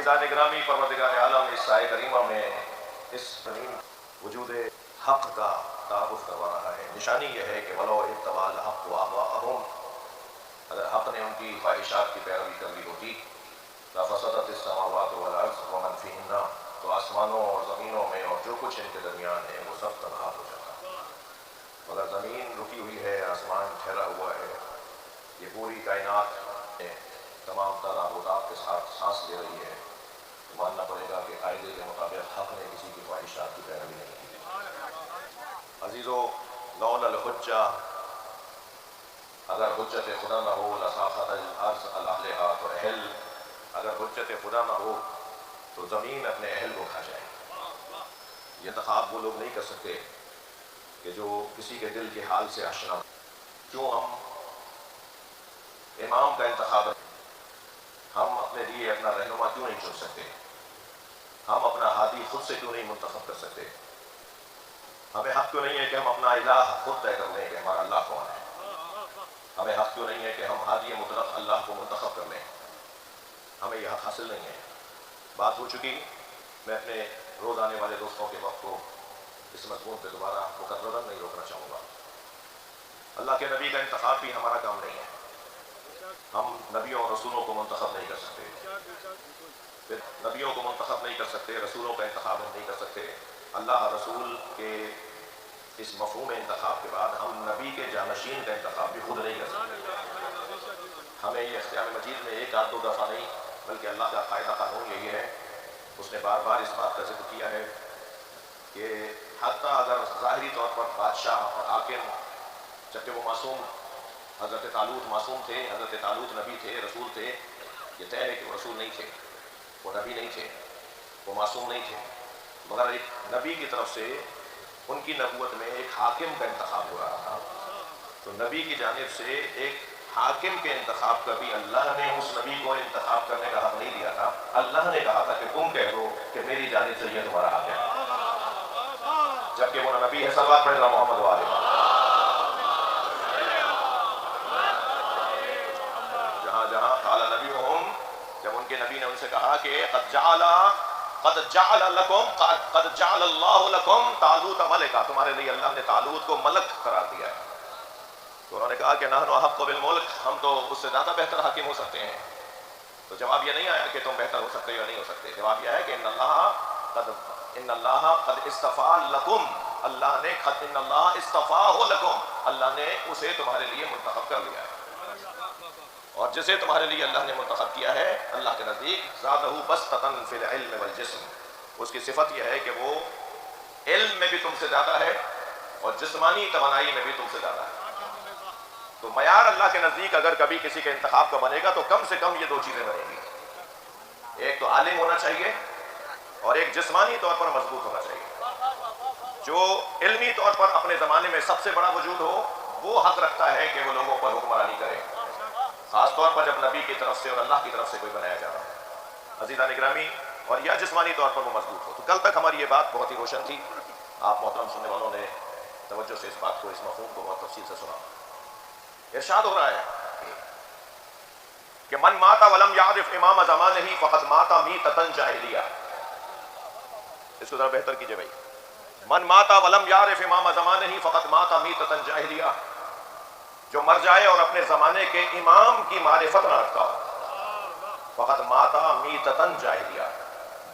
عزیزان گرامی، پروردگار عالم اس آیت کریمہ میں اس زمین وجود حق کا تعارف کروا رہا ہے۔ نشانی یہ ہے کہ ولو اتبع الحق آباءهم، اگر حق نے ان کی خواہشات کی پیروی کر لی ہوتی لفسدت السماوات والارض ومن فیہن، تو آسمانوں اور زمینوں میں اور جو کچھ ان کے درمیان ہے وہ سب تباہ ہو جاتا۔ مگر زمین رکی ہوئی ہے، آسمان ٹھہرا ہوا ہے، یہ پوری کائنات تمام تر آبودات کے ساتھ سانس لے رہی ہے، تو ماننا پڑے گا کہ قاعدے کے مطابق حق نے کسی کی خواہشات کی پیروی نہیں کی۔ عزیزو، لولا الحجہ، اگر حجت خدا نہ ہو لساخت الارض الاہلہا، تو اگر حجت خدا نہ ہو تو زمین اپنے اہل کو کھا جائے۔ یہ انتخاب وہ لوگ نہیں کر سکتے کہ جو کسی کے دل کے حال سے آشنا ہو۔ کیوں ہم امام کا انتخاب، ہم اپنے لیے اپنا رہنما کیوں نہیں چن سکتے؟ ہم اپنا ہادی خود سے کیوں نہیں منتخب کر سکتے؟ ہمیں حق کیوں نہیں ہے کہ ہم اپنا الہ خود طے کر لیں کہ ہمارا اللہ کون ہے؟ ہمیں حق کیوں نہیں ہے کہ ہم ہادی مطلق اللہ کو منتخب کر لیں؟ ہمیں یہ حق حاصل نہیں ہے۔ بات ہو چکی، میں اپنے روز آنے والے دوستوں کے وقت کو اس مضمون پہ دوبارہ مکررن نہیں روکنا چاہوں گا۔ اللہ کے نبی کا انتخاب بھی ہمارا کام نہیں ہے، ہم نبیوں اور رسولوں کو منتخب نہیں کر سکتے، نبیوں کو منتخب نہیں کر سکتے، رسولوں کا انتخاب ہم نہیں کر سکتے۔ اللہ رسول کے اس مفہوم انتخاب کے بعد ہم نبی کے جانشین کا انتخاب بھی خود نہیں کر سکتے۔ ہمیں یہ اختیار مجید میں ایک آدھ دو دفعہ نہیں بلکہ اللہ کا قاعدہ قانون یہی ہے، اس نے بار بار اس بات کا ذکر کیا ہے کہ حتیٰ اگر ظاہری طور پر بادشاہ اور حاکم، جبکہ وہ معصوم، حضرت طالوت معصوم تھے، حضرت طالوت نبی تھے، رسول تھے، یہ طے ہے کہ وہ رسول نہیں تھے، وہ نبی نہیں تھے، وہ معصوم نہیں تھے، مگر ایک نبی کی طرف سے ان کی نبوت میں ایک حاکم کا انتخاب ہو رہا تھا، تو نبی کی جانب سے ایک حاکم کے انتخاب کا بھی اللہ نے اس نبی کو انتخاب کرنے کا حق نہیں دیا تھا۔ اللہ نے کہا تھا کہ تم کہہ دو کہ میری جانب سے یہ تمہارا حق ہے، جبکہ وہ نبی ہے۔ صلوات پڑھ اللہ محمد وآلہ۔ جہاں قال نبیہم، جب ان کے نبی نے ان سے کہا کہ قد جعل اللہ لکم طالوت ملکا، تمہارے لیے اللہ نے طالوت کو ملک قرار دیا ہے، تو انہوں نے کہا کہ نحن احق بالملک، ہم تو اس سے زیادہ بہتر حاکم ہو سکتے ہیں۔ تو جواب یہ نہیں آیا کہ تم بہتر ہو سکتے ہو یا نہیں ہو سکتے، جواب یہ ہے کہ ان اللہ قد اصطفیٰ لکم، اللہ نے ان اللہ اصطفیٰ لکم، اللہ نے اسے تمہارے لیے منتخب کر لیا ہے، اور جسے تمہارے لیے اللہ نے منتخب کیا ہے اللہ کے نزدیک زادہ بسطۃ فی العلم والجسم، اس کی صفت یہ ہے کہ وہ علم میں بھی تم سے زیادہ ہے اور جسمانی توانائی میں بھی تم سے زیادہ ہے۔ تو معیار اللہ کے نزدیک اگر کبھی کسی کے انتخاب کا بنے گا تو کم سے کم یہ دو چیزیں بنیں گی، ایک تو عالم ہونا چاہیے اور ایک جسمانی طور پر مضبوط ہونا چاہیے۔ جو علمی طور پر اپنے زمانے میں سب سے بڑا وجود ہو وہ حق رکھتا ہے کہ وہ لوگوں پر حکمرانی کرے، خاص طور پر جب نبی کی طرف سے اور اللہ کی طرف سے کوئی بنایا جا رہا ہے، عزیزان گرامی، اور یا جسمانی طور پر وہ مضبوط ہو۔ تو کل تک ہماری یہ بات بہت ہی روشن تھی، آپ محترم سننے والوں نے توجہ سے اس بات کو، اس مفہوم کو بہت تفصیل سے سنا۔ ارشاد ہو رہا ہے کہ من مات ولم یعرف امام زمانہ فقد مات میتۃ جاہلیہ، اس کو ذرا بہتر کیجئے بھائی، من مات ولم یعرف امام زمانہ فقد مات میتۃ جاہلیہ، جو مر جائے اور اپنے زمانے کے امام کی معرفت نہ رکھتا ہو، فقد مات میتۃ جاہلیہ،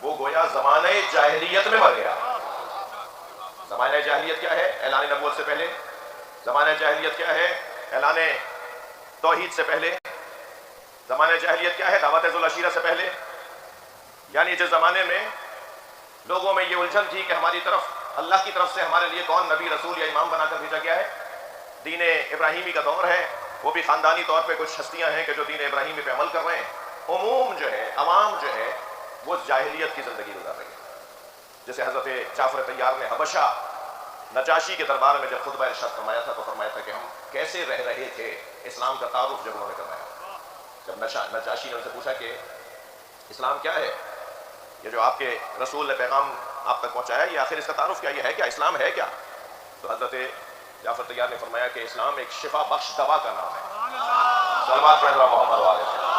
وہ گویا زمانہ جاہلیت میں مر گیا۔ زمانہ جاہلیت کیا ہے؟ اعلان نبوت سے پہلے۔ زمانہ جاہلیت کیا ہے؟ اعلان توحید سے پہلے۔ زمانہ جاہلیت کیا ہے؟ دعوت ذو العشیرہ سے پہلے۔ یعنی جس زمانے میں لوگوں میں یہ الجھن تھی کہ ہماری طرف اللہ کی طرف سے ہمارے لیے کون نبی رسول یا امام بنا کر بھیجا گیا ہے، دین ابراہیمی کا دور ہے، وہ بھی خاندانی طور پہ کچھ ہستیاں ہیں کہ جو دین ابراہیمی پہ عمل کر رہے ہیں، عموم جو ہے، عوام جو ہے وہ جاہلیت کی زندگی گزار رہی ہے۔ جیسے حضرت جعفر طیار نے حبشہ نجاشی کے دربار میں جب خطبہ ارشاد فرمایا تھا تو فرمایا تھا کہ ہم کیسے رہ رہے تھے، اسلام کا تعارف جب انہوں نے کروایا، جب نجاشی نے ان سے پوچھا کہ اسلام کیا ہے، یہ جو آپ کے رسول نے پیغام آپ تک پہنچایا، یہ آخر اس کا تعارف کیا، یہ ہے کیا، اسلام ہے کیا؟ تو حضرت جعفر طیار نے فرمایا کہ اسلام ایک شفا بخش دوا کا نام ہے۔ صلوات پڑھ اللہ محمد وآلہ۔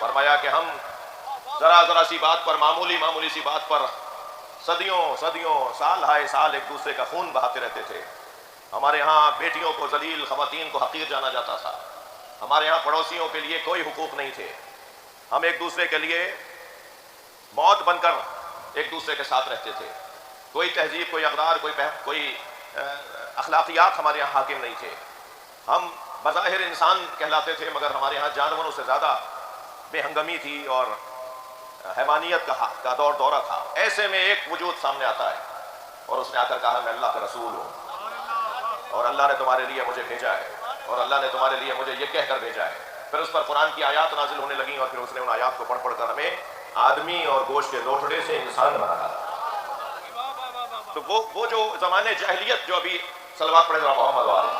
فرمایا کہ ہم ذرا سی بات پر، معمولی سی بات پر صدیوں سال ہائے سال ایک دوسرے کا خون بہاتے رہتے تھے. ہمارے ہاں بیٹیوں کو ذلیل، خواتین کو حقیر جانا جاتا تھا. ہمارے ہاں پڑوسیوں کے لیے کوئی حقوق نہیں تھے. ہم ایک دوسرے کے لیے موت بن کر ایک دوسرے کے ساتھ رہتے تھے. کوئی تہذیب، کوئی اقدار، کوئی اخلاقیات ہمارے یہاں حاکم نہیں تھے. ہم بظاہر انسان کہلاتے تھے، مگر ہمارے یہاں جانوروں سے زیادہ بے ہنگمی تھی اور حیوانیت کا دورہ تھا. ایسے میں ایک وجود سامنے آتا ہے اور اس نے آ کر کہا میں اللہ کا رسول ہوں اور اللہ نے تمہارے لیے مجھے بھیجا ہے اور اللہ نے تمہارے لیے مجھے یہ کہہ کر بھیجا ہے. پھر اس پر قرآن کی آیات نازل ہونے لگیں اور پھر اس نے ان آیات کو پڑھ کر ہمیں آدمی اور گوشت کے لوٹڑے سے انسان بنایا. تو وہ جو زمانے جاہلیت، جو ابھی صلوات پڑھے ذرا محمد والے،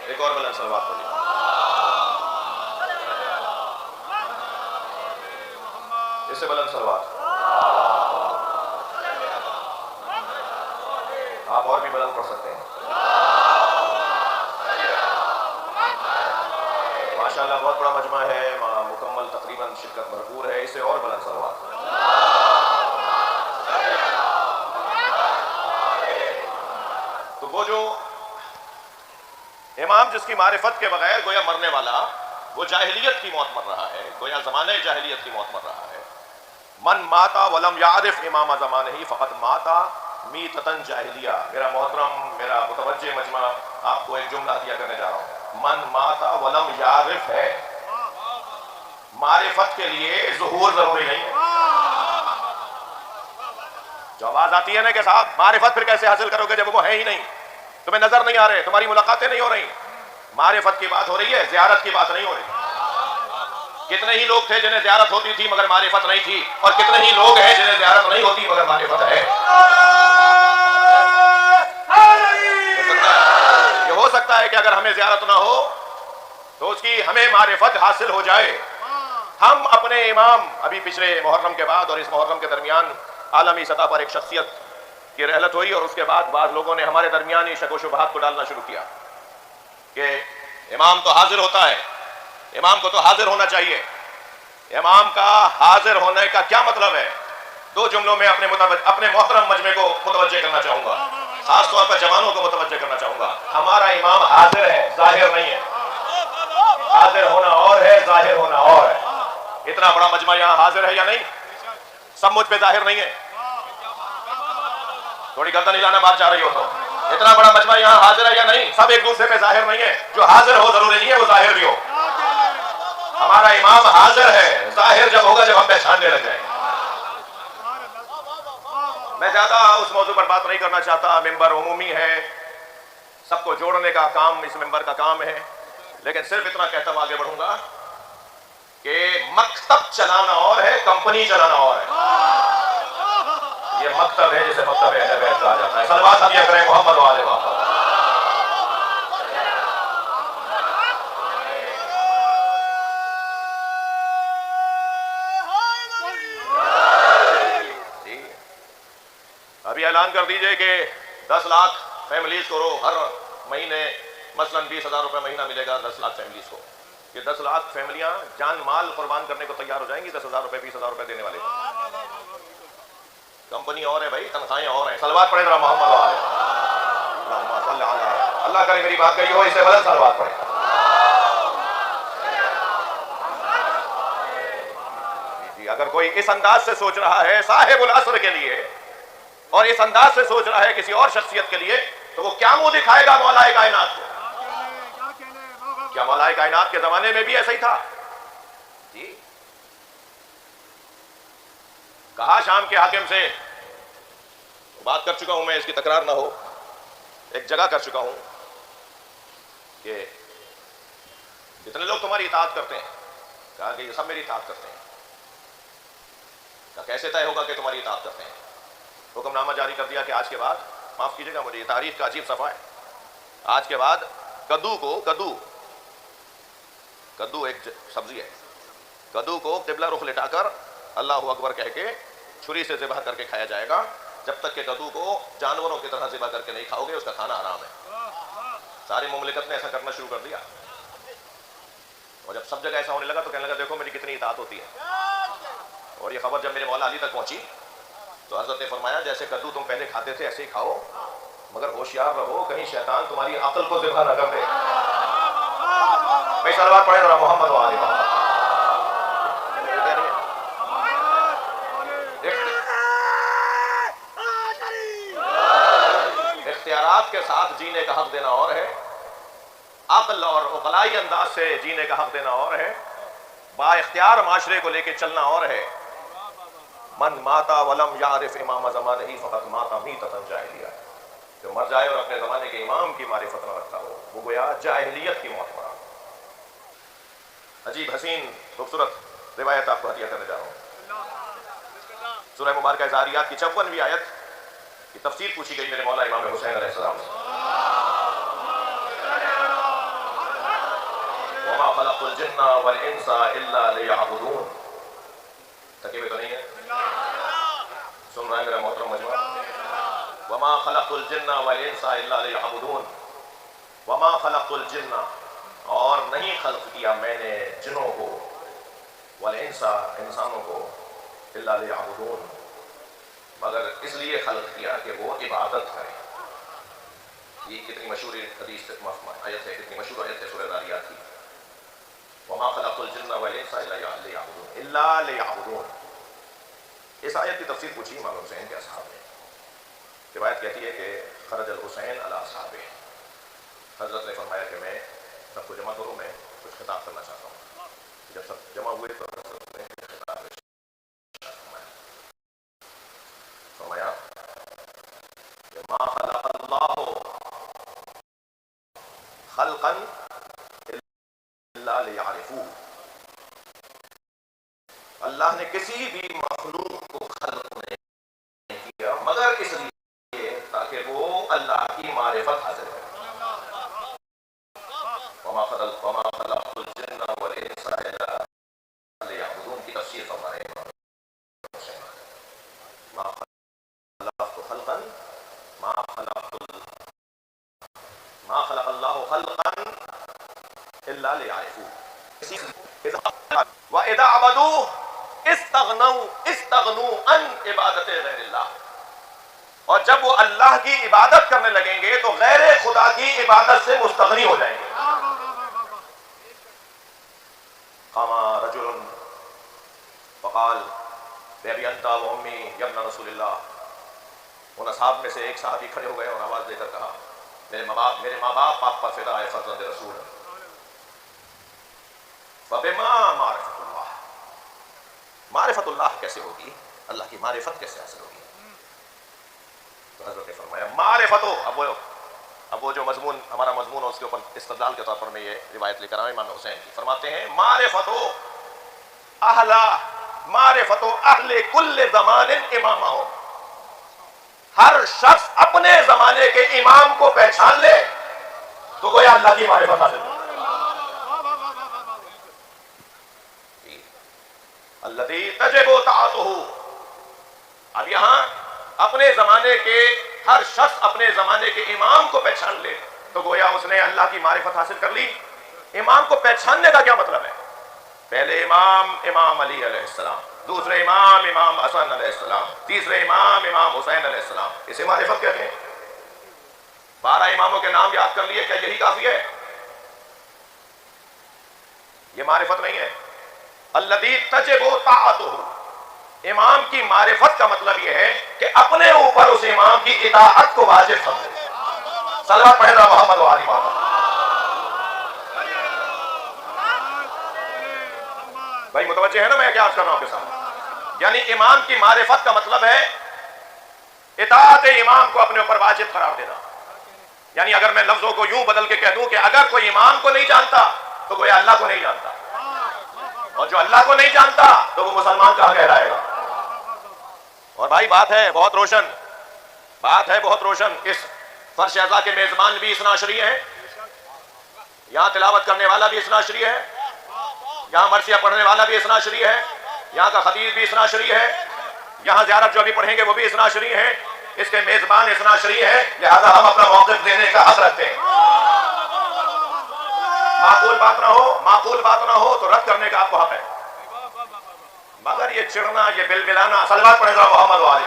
ایک اور بلند صلوات پڑھیے. اس سے بلند صلوات آپ اور بھی بلند پڑھ سکتے ہیں. ماشاءاللہ بہت بڑا مجمع ہے، مکمل تقریباً شرکت بھرپور ہے. اس سے اور بلند صلوات. تو وہ جو امام جس کی معرفت کے بغیر گویا مرنے والا، وہ جاہلیت کی موت مر رہا ہے، گویا زمانے جاہلیت کی موت مر رہا ہے. من ماتا ولم یعرف امام زمانہ ہی فقط ماتا میتتن جاہلیہ. میرا محترم، میرا متوجہ مجمع، آپ کو ایک جملہ دیا کرنے جا رہا ہوں. من ماتا ولم یعرف ہے، معرفت کے لیے ظہور ضروری نہیں ہے. جو آواز آتی ہے نا کہ صاحب معرفت پھر کیسے حاصل کرو گے جب وہ ہے ہی نہیں، تمہیں نظر نہیں آ رہے، تمہاری ملاقاتیں نہیں ہو رہی. معرفت کی بات ہو رہی ہے، زیارت کی بات نہیں ہو رہی. کتنے ہی لوگ تھے جنہیں زیارت ہوتی تھی مگر معرفت نہیں تھی، اور کتنے ہی لوگ ہیں جنہیں زیارت نہیں ہوتی مگر معرفت ہے. یہ ہو سکتا ہے کہ اگر ہمیں زیارت نہ ہو تو اس کی ہمیں معرفت حاصل ہو جائے. ہم اپنے امام، ابھی پچھلے محرم کے بعد اور اس محرم کے درمیان عالمی سطح پر ایک شخصیت کی رحلت ہوئی، اور اس کے بعد بعض لوگوں نے ہمارے درمیان ہی شک و شبہات کو ڈالنا شروع کیا کہ امام تو حاضر ہوتا ہے، امام کو تو حاضر ہونا چاہیے. امام کا حاضر ہونے کا کیا مطلب ہے؟ دو جملوں میں اپنے محترم مجمع کو متوجہ کرنا چاہوں گا، خاص طور پر جوانوں کو متوجہ کرنا چاہوں گا. ہمارا امام حاضر ہے، ظاہر نہیں ہے. حاضر ہونا اور ہے، ظاہر ہونا اور ہے. اتنا بڑا مجمع یہاں حاضر ہے یا نہیں؟ سب مجھ پہ ظاہر نہیں ہے. تھوڑی گردن ہلانا بات جا رہی ہو تو. اتنا بڑا مجمع یہاں حاضر ہے یا نہیں؟ سب ایک دوسرے پہ ظاہر نہیں ہے. جو حاضر ہو ضروری نہیں ہے وہ ظاہر بھی ہو. ہمارا امام حاضر ہے، ظاہر جب ہوگا جب ہم پہچاننے لگ جائیں. میں زیادہ اس موضوع پر بات نہیں کرنا چاہتا. ممبر عمومی ہے، سب کو جوڑنے کا کام اس ممبر کا کام ہے، لیکن صرف اتنا کہتا ہوں آگے بڑھوں گا کہ مکتب چلانا اور ہے، کمپنی چلانا اور ہے. یہ مکتب ہے جسے مکتب اہل بیت کہا جاتا ہے. صلوات ہم یہ کریں محمد و آل محمد. ابھی اعلان کر دیجئے کہ 10 لاکھ فیملیز کو ہر مہینے مثلاً 20,000 روپے مہینہ ملے گا 10 لاکھ فیملیز کو. یہ 10 لاکھ فیملیاں جان مال قربان کرنے کو تیار ہو جائیں گی 10,000 روپے 20,000 روپے دینے والے. کمپنی اور ہے بھائی، تنخواہیں اور ہیں. صلوات پڑھے ذرا محمد والے. اللہ کرے میری بات کہی ہو، اسے بلند صلوات پڑھے. جی اگر کوئی اس انداز سے سوچ رہا ہے صاحب العصر کے لیے، اور اس انداز سے سوچ رہا ہے کسی اور شخصیت کے لیے، تو وہ کیا منہ دکھائے گا مولا کائنات کو؟ کیا مولا کائنات کے زمانے میں بھی ایسا ہی تھا؟ جی کہا شام کے حاکم سے، بات کر چکا ہوں میں، اس کی تکرار نہ ہو، ایک جگہ کر چکا ہوں کہ جتنے لوگ تمہاری اطاعت کرتے ہیں، کہا کہ یہ سب میری اطاعت کرتے ہیں. کہا کیسے طے ہوگا کہ تمہاری اطاعت کرتے ہیں؟ حکم نامہ جاری کر دیا کہ آج کے بعد، معاف کیجیے گا مجھے یہ تاریخ کا عجیب صفحہ ہے، آج کے بعد کدو ایک سبزی ہے، کدو کو قبلہ رخ لٹا کر اللہ اکبر کہہ کے چھری سے ذبح کر کے کھایا جائے گا. جب تک کہ کدو کو جانوروں کی طرح ذبح کر کے نہیں کھاؤ گے اس کا کھانا حرام ہے. ساری مملکت نے ایسا کرنا شروع کر دیا. اور جب سب جگہ ایسا ہونے لگا تو کہنے لگا دیکھو میری کتنی اطاعت ہوتی ہے. اور یہ خبر جب میرے مولا علی تک پہنچی تو حضرت نے فرمایا جیسے کدو تم پہلے کھاتے تھے ایسے ہی کھاؤ، مگر ہوشیار رہو کہیں شیطان تمہاری عقل کو ذبح نہ کر دے. بھائی صلوات پڑھے ذرا محمد و آل محمد. اختیارات کے ساتھ جینے کا حق دینا اور ہے، عقل اور عقلائی انداز سے جینے کا حق دینا اور ہے، با اختیار معاشرے کو لے کے چلنا اور ہے. من ماتا ولم یعرف امام زمانہ فقط ماتا میتۃ جاہلیہ، جو مر جائے اور اپنے زمانے کے امام کی معرفت نہ رکھتا ہو وہ گویا جاہلیت کی موت مرا. عجیب حسین خوبصورت روایت آپ کو ہدیہ کرنے جا رہا ہوں. سورہ مبارکہ زاریات کی 54ویں آیت کی تفسیر پوچھی گئی میرے مولا امام حسین علیہ السلام سے. وما خلقت الجن والانس الا ليعبدون. تکیے تو نہیں ہے؟ سن رہا ہے میرا محترم مجمع؟ وما خلقت الجن والانس الا ليعبدون. وما خلقت الجن، اور نہیں خلق کیا میں نے جنوں کو، والانس انسانوں کو، الا ليعبدون مگر اس لیے خلق کیا کہ وہ عبادت کریں. یہ کتنی مشہور حدیث آیت ہے، کتنی مشہور آیت ہے سورہ ذاریات کی. وما خلقت الجن والانس الا ليعبدون. اس آیت کی تفسیر پوچھی امام حسین کے اصحاب نے. روایت کہتی ہے کہ خرج الحسین علی اصحابہ، حضرت نے فرمایا کہ میں سب کو جمع کروں، میں کچھ خطاب کرنا چاہتا ہوں. جب سب جمع ہوئے تو حضرت نے خطاب فرمایا کہ ما خلق اللہ خلقا الا لیعرفوہ. اللہ نے کسی بھی مخلوق کو خلق نہیں کیا مگر اس لیے تاکہ وہ اللہ کی معرفت حاصل کرے. وما خلقت الجن والانس الا لیعبدون کی تفسیر فرما رہے ہیں. ما خلقت خلقا ما خلق اللہ خلقا الا لیعرفوہ. وَإِذَا عَبَدُوهُ اسْتَغْنَوْا عَنْ عِبَادَتِ غَيْرِ اللَّهِ. اور جب وہ اللہ کی عبادت کرنے لگیں گے تو غیر خدا کی عبادت سے مستغنی ہو جائیں گے. قام رجل فقال بأبي أنت وأمي يا ابن رسول اللہ. ان اصحاب میں سے ایک صحابی کھڑے ہو گئے اور آواز دے کر کہا میرے ماں باپ آپ پر فدا ہے فرزند رسول. فبما معرفت اللہ، معرفت اللہ کیسے ہوگی، اللہ کی معرفت کیسے حاصل ہوگی؟ تو حضرت نے فرمایا معرفت ہو. اب وہ جو مضمون ہمارا مضمون ہے اس کے اوپر استدلال کے طور پر میں یہ روایت لے کر آیا امام حسین کی. فرماتے ہیں معرفت اہل کل زمان امامہ ہو. ہر شخص اپنے زمانے کے امام کو پہچان لے تو گویا اللہ کی معرفت حاصل ہو. الذی تجب طاعتہ. اب یہاں اپنے زمانے کے ہر شخص اپنے زمانے کے امام کو پہچان لے تو گویا اس نے اللہ کی معرفت حاصل کر لی. امام کو پہچاننے کا کیا مطلب ہے؟ پہلے امام علی علیہ السلام، دوسرے امام حسن علیہ السلام، تیسرے امام حسین علیہ السلام. اسے معرفت کہتے ہیں. 12 اماموں کے نام یاد کر لیے، کیا یہی کافی ہے؟ یہ معرفت نہیں ہے. الذی تجب طاعتہ، امام کی معرفت کا مطلب یہ ہے کہ اپنے اوپر اس امام کی اطاعت کو واجب سمجھے. صلوات پڑھے ذرا محمد و آل محمد. بھائی متوجہ ہے نا میں کیا عرض کر رہا ہوں آپ کے سامنے؟ یعنی امام کی معرفت کا مطلب ہے اطاعت امام کو اپنے اوپر واجب قرار دینا. یعنی اگر میں لفظوں کو یوں بدل کے کہہ دوں کہ اگر کوئی امام کو نہیں جانتا تو کوئی اللہ کو نہیں جانتا، اور جو اللہ کو نہیں جانتا تو وہ مسلمان کہاں کہلائے گا. اور بھائی بات ہے بہت روشن. اس فرش اعضاء کے میزبان بھی اثنا عشری ہیں، یہاں تلاوت کرنے والا بھی اثنا عشری ہے، یہاں مرثیہ پڑھنے والا بھی اثنا عشری ہے، یہاں کا خطیب بھی اثنا عشری ہے، یہاں زیارت جو ابھی پڑھیں گے وہ بھی اثنا عشری ہے. اس کے میزبان اثنا عشری ہے، لہذا ہم اپنا موقف دینے کا حق رکھتے ہیں. معقول بات نہ ہو، معقول بات نہ ہو تو رد کرنے کا آپ کو حق ہے، مگر یہ چڑنا، یہ بلبلانا، صلوات پڑھے گا محمد والے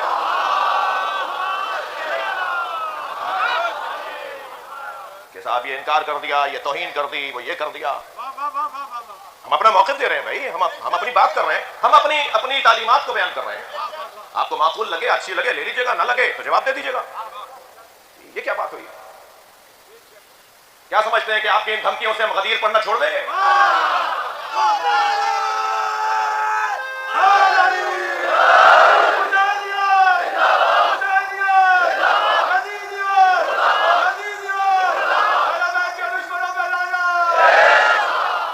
کہ صاحب یہ انکار کر دیا، یہ توہین کر دی، وہ یہ کر دیا. ہم اپنا موقف دے رہے ہیں بھائی، ہم اپنی بات کر رہے ہیں، ہم اپنی تعلیمات کو بیان کر رہے ہیں. آپ کو معقول لگے، اچھی لگے لے لیجیے گا، نہ لگے تو جواب دے دیجیے گا. یہ کیا بات ہوئی؟ کیا سمجھتے ہیں کہ آپ کی ان دھمکیوں سے ہم غدیر پڑھنا چھوڑ دیں گے؟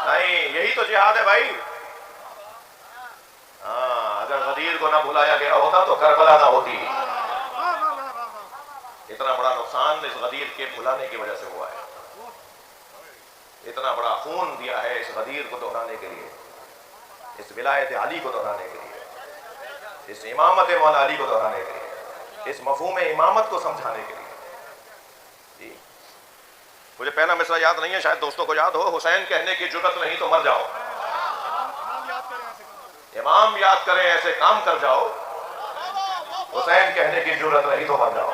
نہیں، یہی تو جہاد ہے بھائی. ہاں، اگر غدیر کو نہ بھلایا گیا ہوتا تو کربلا نہ ہوتی. اتنا بڑا نقصان اس غدیر کے بھلانے کی وجہ سے ہوا ہے. اتنا بڑا خون دیا ہے اس غدیر کو دہرانے کے لیے، اس ولایت علی کو دہرانے کے لیے، اس امامت مولا علی کو دہرانے کے لیے، اس مفہوم امامت کو سمجھانے کے لیے. جی مجھے پہلا مصرع یاد نہیں ہے، شاید دوستوں کو یاد ہو. حسین کہنے کی جرت نہیں تو مر جاؤ، امام یاد کریں ایسے کام کر جاؤ، حسین کہنے کی جرت نہیں تو مر جاؤ.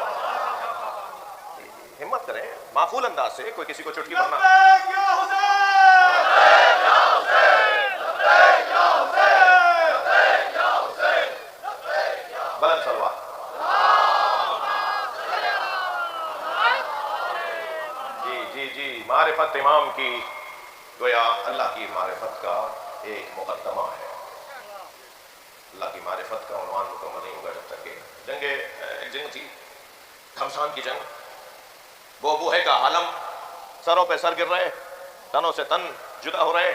ہمت کریں معقول انداز سے، کوئی کسی کو چٹکی بننا. بلند سلوات. جی معرفت امام کی گویا اللہ کی معرفت کا ایک مقدمہ ہے. اللہ کی معرفت کا عنوان مکمل نہیں ہوگا جب تک کہ ایک جنگ تھی، گھمسان کی جنگ. وہ بوہے کا عالم، سروں پہ سر گر رہے، تنوں سے تن جدا ہو رہے،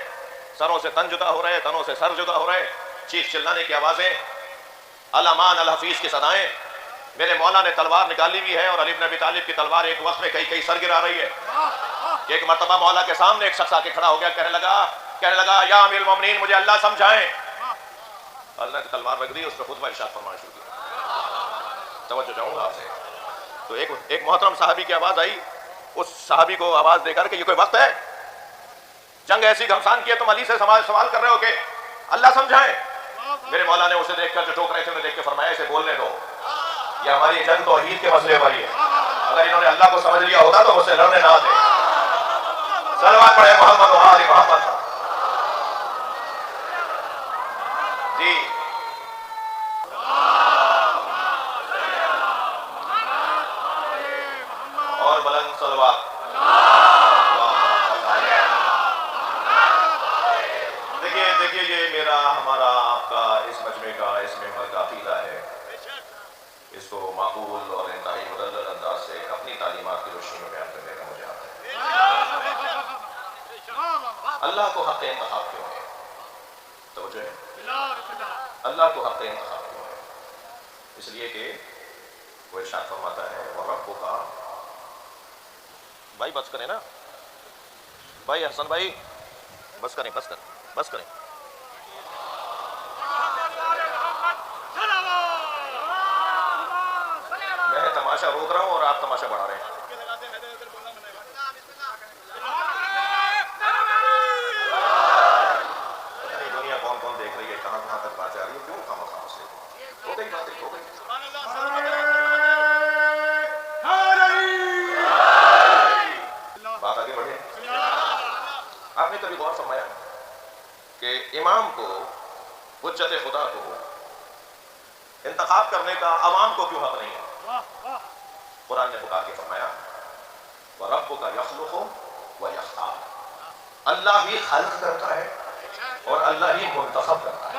سروں سے تن جدا ہو رہے، تنوں سے سر جدا ہو رہے، چیخ چلانے کی آوازیں، الامان الحفیظ کی صدائیں. میرے مولا نے تلوار نکالی ہوئی ہے اور علی بن ابی طالب کی تلوار ایک وقت میں کئی سر گرا رہی ہے. کہ ایک مرتبہ مولا کے سامنے ایک شخص آ کے کھڑا ہو گیا، کہنے لگا یا امیر المومنین مجھے اللہ سمجھائیں. اللہ کی تلوار رکھ دی، اس پہ خطبہ ارشاد فرمانا شروع کیا. توجہ چاہوں گا آپ سے. تو ایک محترم صحابی کی آواز آئی، اس صحابی کو آواز دے کر کہ یہ کوئی وقت ہے، جنگ ایسی گھمسان کی ہے، تم علی سے سوال کر رہے ہو کہ اللہ سمجھائیں. میرے مولا نے اسے دیکھ کر، جو ٹوک رہے تھے انہیں دیکھ کے فرمایا اسے بولنے دو، یہ ہماری جنگ توحید کے مسئلے پر ہی ہے. اگر انہوں نے اللہ کو سمجھ لیا ہوتا تو مجھ سے لڑنے نہ آتے. صلوات پڑھے محمد و آل محمد. جی اور بلند صلوات. دیکھیے یہ میرا، ہمارا، آپ کا، اس مجمع کا، اس ممبر کا عقیدہ ہے. اس کو معقول اور انتہائی مدلل انداز سے اپنی تعلیمات کی روشنی میں بیان کرنے کا مجھے آتا ہے. اللہ کو حق انتخاب کیوں ہے؟ توجہ ہے، اللہ کو حق انتخاب کیوں ہے؟ اس لیے کہ وہ ارشاد فرماتا ہے وَرَبُّكَ. بھائی بس کریں نا، بھائی حسن بھائی بس کریں. میں تماشا روک رہا ہوں اور آپ تماشا بڑھا رہے ہیں. دنیا کون دیکھ رہی ہے، کہاں تک بات جا رہی ہے، کیوں خاموش سے ہو گئی باتیں ہو گئی. بات آگے بڑھے. آپ نے کبھی غور فرمایا کہ امام کو، حجت خدا کو انتخاب کرنے کا عوام کو کیوں حق نہیں ہے؟ قرآن نے پکار کے فرمایا وَرَبُّكَ يَخْلُقُ وَيَخْتَارُ. اللہ ہی خلق کرتا ہے اور اللہ ہی منتخب کرتا ہے.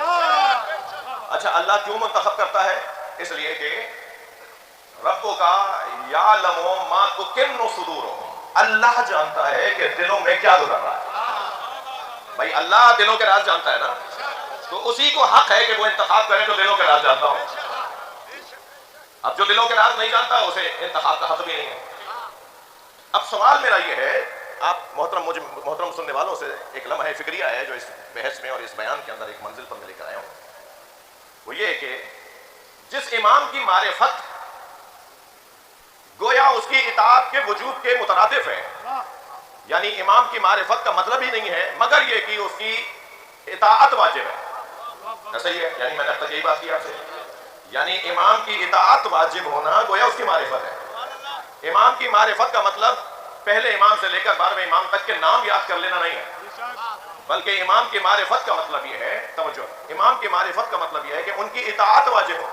اچھا اللہ کیوں منتخب کرتا ہے؟ اس لیے کہ ربُّكَ يَعْلَمُ مَا تُكِنُّ صُدُورُهُمْ. اللہ جانتا ہے کہ دلوں میں کیا گزر رہا ہے. بھائی اللہ دلوں کے راز جانتا ہے نا، تو اسی کو حق ہے کہ وہ انتخاب کرے جو دلوں کے راز جانتا ہو. اب جو دلوں کے راز نہیں جانتا اسے انتخاب کا حق بھی نہیں ہے. اب سوال میرا یہ ہے، آپ محترم سننے والوں سے ایک لمحہ فکریہ ہے جو اس بحث میں اور اس بیان کے اندر ایک منزل پر میں لے کر آیا ہوں. وہ یہ کہ جس امام کی معرفت گویا اس کی اطاعت کے وجوب کے مترادف ہے، یعنی امام کی معرفت کا مطلب ہی نہیں مگر یہ کہ اس کی اطاعت واجب ہے. صحیح ہے؟ یعنی میں نے اب تک یہی بات کی آپ سے، یعنی امام کی اطاعت واجب ہونا گویا اس کی معرفت ہے. امام کی معرفت کا مطلب پہلے امام سے لے کر 12ویں امام تک کے نام یاد کر لینا نہیں ہے، بلکہ امام کی معرفت کا مطلب یہ ہے، توجہ، امام کی معرفت کا مطلب یہ ہے کہ ان کی اطاعت واجب ہو.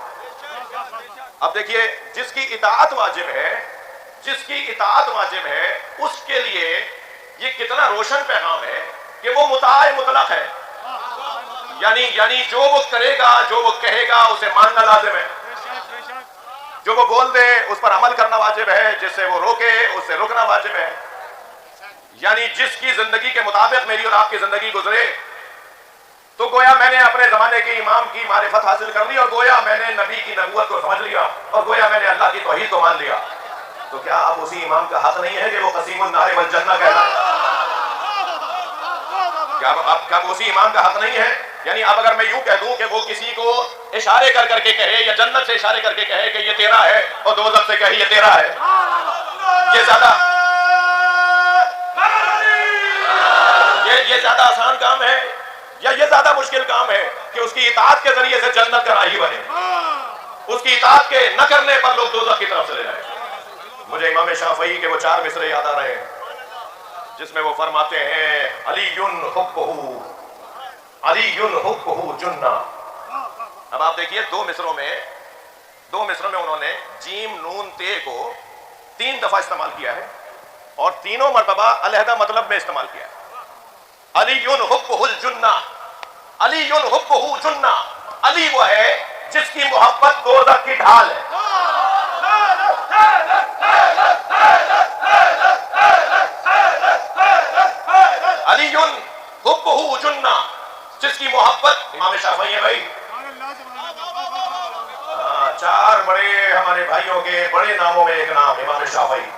اب دیکھیے، جس کی اطاعت واجب ہے، جس کی اطاعت واجب ہے، اس کے لیے یہ کتنا روشن پیغام ہے کہ وہ مطاع مطلق ہے. یعنی جو وہ کرے گا، جو وہ کہے گا، اسے ماننا لازم ہے. جو وہ بول دے اس پر عمل کرنا واجب ہے، جس سے وہ روکے اس سے رکنا واجب ہے. یعنی جس کی زندگی کے مطابق میری اور آپ کی زندگی گزرے، تو گویا میں نے اپنے زمانے کے امام کی معرفت حاصل کر لی، اور گویا میں نے نبی کی نبوت کو سمجھ لیا، اور گویا میں نے اللہ کی توحید کو مان لیا. تو کیا اب اسی امام کا حق نہیں ہے کہ وہ قسیم النار والجنہ کہتا ہے؟ کیا اب اسی امام کا حق نہیں ہے؟ یعنی اب اگر میں یوں کہہ دوں کہ وہ کسی کو اشارے کر کر کے کہے، یا جنت سے اشارے کر کے کہے کہ یہ تیرا ہے، اور دوزخ سے کہے یہ تیرا ہے، یہ زیادہ آسان کام ہے، یا یہ زیادہ مشکل کام ہے کہ اس کی اطاعت کے ذریعے سے جنت کا راہی بنے، اس کی اطاعت کے نہ کرنے پر لوگ دوزخ کی طرف چلے جائیں؟ مجھے امام شافعی کے وہ 4 مصرے یاد آ رہے ہیں جس میں وہ فرماتے ہیں علی حبہ جنہ. اب آپ دیکھیے، 2 مصروں میں انہوں نے جیم نون تے کو 3 دفعہ استعمال کیا ہے، اور تینوں مرتبہ علیحدہ مطلب میں استعمال کیا ہے. علی حبہ الجنہ، علی حبہ جنہ، علی وہ ہے جس کی محبت دوزخ کی ڈھال ہے. علی حبہ جنہ، جس کی محبت، امام شافعی ہے بھائی. 4 بڑے ہمارے بھائیوں کے بڑے ناموں میں ایک نام امام شافعی.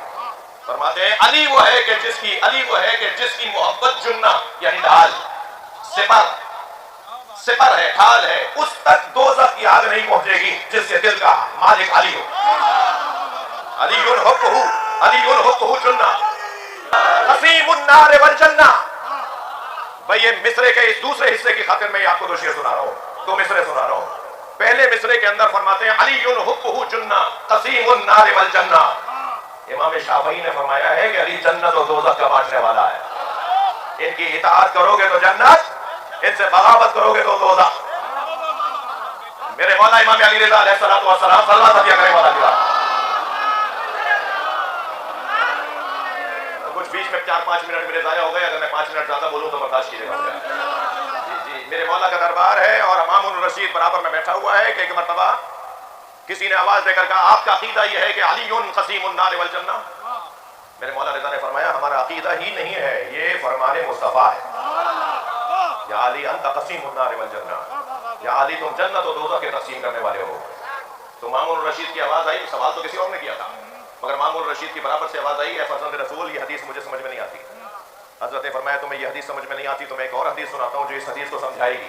فرماتے ہیں علی وہ ہے کہ جس کی محبت جنہ یعنی ڈھال، سپر ہے، ڈھال ہے، اس تک دوزخ کی آگ نہیں پہنچے گی جس کے دل کا مالک علی ہو. علی حبہ جنہ قسیم النار والجنہ. بھئی یہ مصرے کے اس دوسرے حصے کی خاطر میں آپ کو 2 شعر سنا رہا ہوں، 2 مصرے سنا رہا ہوں. پہلے مصرے کے اندر فرماتے ہیں علی حبہ جنہ قسیم النار والجنہ. امام شافعی نے فرمایا ہے کہ علی جنت و دوزخ کا بانٹنے والا ہے. ان کی اطاعت کرو گے تو جنت، ان سے بغاوت کرو گے تو دوزخ. میرے مولا امام علی رضا علیہ السلام صلوات دیا کرے مولا کی. کچھ بیچ میں 4-5 منٹ میرے ضائع ہو گئے، اگر میں 5 منٹ زیادہ بولوں تو برداشت کیجیے گا. جی میرے مولا کا دربار ہے، اور امام الرشید برابر میں بیٹھا ہوا ہے کہ ایک مرتبہ کسی نے آواز دے کر کہا آپ کا عقیدہ یہ ہے کہ علی قسیم النار والجنہ؟ میرے مولا رضا نے فرمایا ہمارا عقیدہ ہی نہیں ہے، یہ فرمان مصطفیٰ ہے. یا علی انت قسیم النار والجنہ، یا علی تم جنت و دوزخ کے تقسیم کرنے والے ہو. تو مامون الرشید کی آواز آئی، سوال تو کسی اور نے کیا تھا، مگر مامون الرشید کی برابر سے آواز آئی، اے فرزند رسول یہ حدیث مجھے سمجھ میں نہیں آتی. حضرت نے فرمایا تمہیں یہ حدیث سمجھ میں نہیں آتی تو میں ایک اور حدیث سناتا ہوں جو اس حدیث کو سمجھائے گی.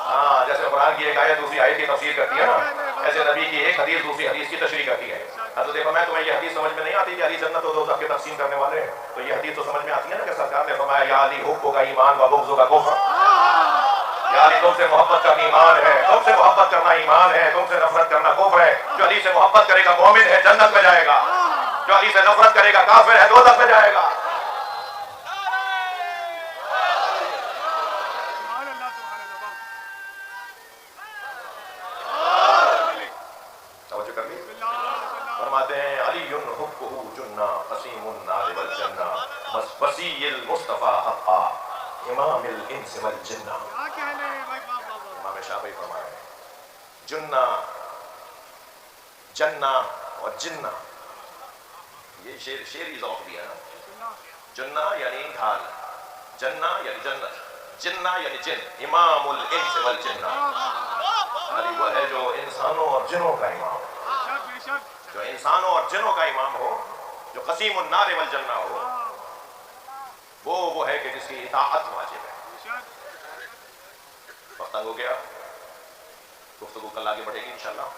ہاں، جیسے قرآن کی ایک آیت دوسری آیت کی تفسیر کرتی ہے نا، ایسے نبی کی ایک حدیث دوسری حدیث کی تشریح کرتی ہے. حضرت نے فرمایا تمہیں یہ حدیث سمجھ میں نہیں آتی کہ علی جنت و دوزخ کے تقسیم کرنے والے ہیں؟ تو یہ حدیث تو سمجھ میں آتی ہے نا کہ سرکار نے فرمایا یا علی حب کا ایمان و بغض کا کفر. یا علی تم سے محبت کرنا ایمان ہے، تم سے محبت کرنا ایمان ہے، تم سے نفرت کرنا کفر ہے. جو علی سے محبت کرے گا مومن ہے، جنت میں جائے گا. جو علی سے نفرت کرے گا کافر ہے، دوزخ میں جائے گا. وسیع المصطفیٰ حقا امام الانس والجنہ. امام شافعی فرمایا ہے جنہ، جنہ اور جنہ، یہ شعری ذوق بھی ہے نا. جنہ یعنی ڈھال، جنہ یعنی جنت، جنہ یعنی جن. امام الانس والجنہ، علی وہ ہے جو انسانوں اور جنوں کا امام، جو انسانوں اور جنوں کا امام ہو، جو قسیم النار والجنہ ہو. وہ ہے کہ جس کی اطاعت واجب ہے. وقت ہو گیا، گفتگو کل آگے بڑھے گی انشاءاللہ.